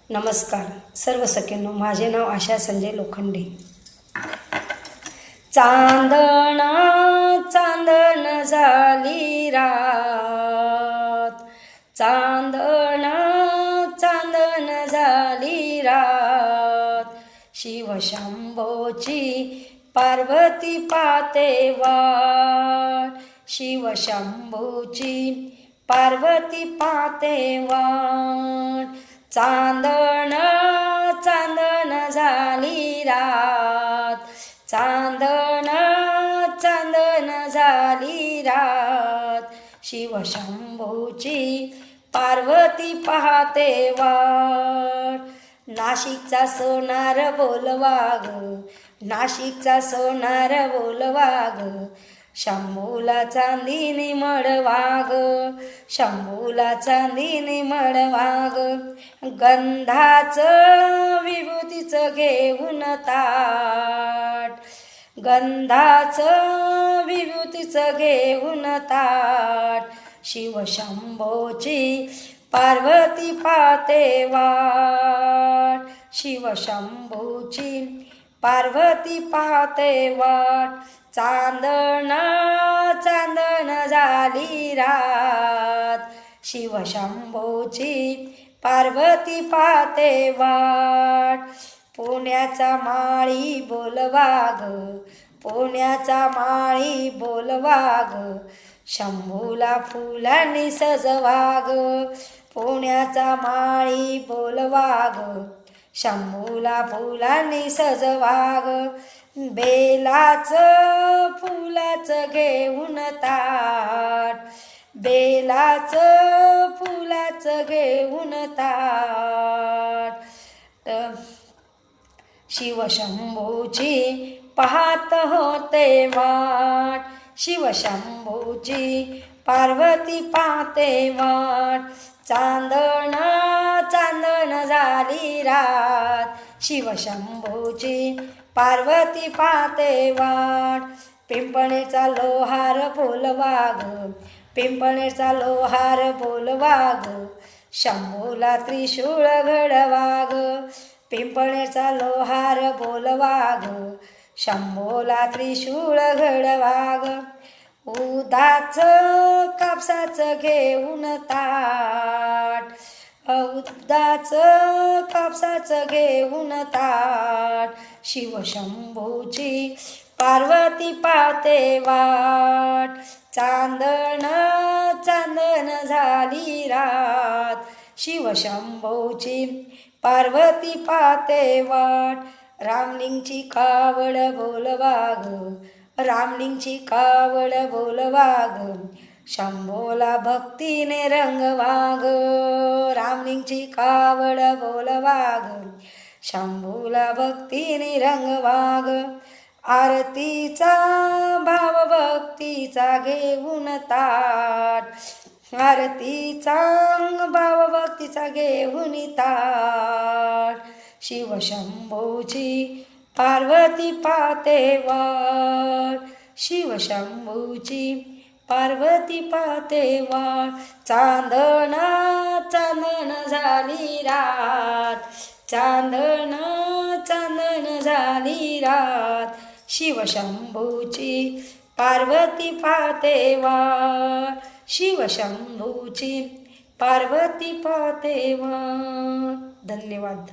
नमस्कार सर्व सखींनो, माझे नाव आशा संजय लोखंडे. चांदण चांदण झाली रात, चांदण चांदण झाली रात, शिवशंभोची पार्वती पाते वाट, शिवशंभोची पार्वती पाते वाट. चांदण चांदण झाली रात, चांदण चांदण झाली रात, शिवशंभोची पार्वती पाहते वाट. नाशिकचा सोनार बोलवा ग, नाशिकचा सोनार बोलवा ग, शंभूला चांदीने मडवा ग, शंभूला चांदीने मडवा ग. गंधाचं विभूतीचं घेऊन ताट, गंधाचं विभूतीचं घेऊन ताट, शिवशंभोची पार्वती पाते वाट, शिवशंभोची पार्वती पाते वाट. चांदण चांदण झाली रात, शिवशंभोची पार्वती पाते वाट. पुण्याचा माळी बोलवा ग, पुण्याचा माळी बोलवा ग, शंभूला फुलांनी सजवा ग, पुण्याचा माळी बोलवा ग, शंभूला फुलांनी सजवा ग. बेलाचं फुलाचं घेऊन ताट, बेलाचं फुलाचं घेऊन ताट, शिवशंभोची पाहत होते वाट, शिवशंभोची पार्वती पाहते वाट. चांदण चांदण झाली रात, शिवशंभोची पार्वती पाहते वाट. पिंपळेचा लोहार बोलवा ग, पिंपळेचा लोहार बोलवा ग, शंभूला त्रिशूळ घडवा ग, पिंपळेचा लोहार बोलवा ग, शंभूला त्रिशूळ घडवा ग. उदाचं कापसाचं घेऊन ताट, उदाचं कापसाचं घेऊन ताट, शिवशंभोची पार्वती पाहते वाट. चांदण चांदण झाली रात, शिवशंभोची पार्वती पाहते वाट. रामलिंगची कावड बोलवा ग, रामलिंगची कावड बोलवा ग, शंभोला भक्तीने रंगवा ग, रामलिंगची कावड बोलवा ग, शंभूला भक्तीने रंगवा ग. आरतीचा भाव भक्तीचा घेऊन ताट, आरतीचा भाव भक्तीचा घेऊन ताट, शिवशंभोची पार्वती पाहते वाट, शिवशंभोची पार्वती पाहते वाट. चांदण चांदण झाली रात, चांदण चांदण झाली रात, शिवशंभोची पार्वती पाहते वाट, शिवशंभोची पार्वती पाहते वाट. धन्यवाद.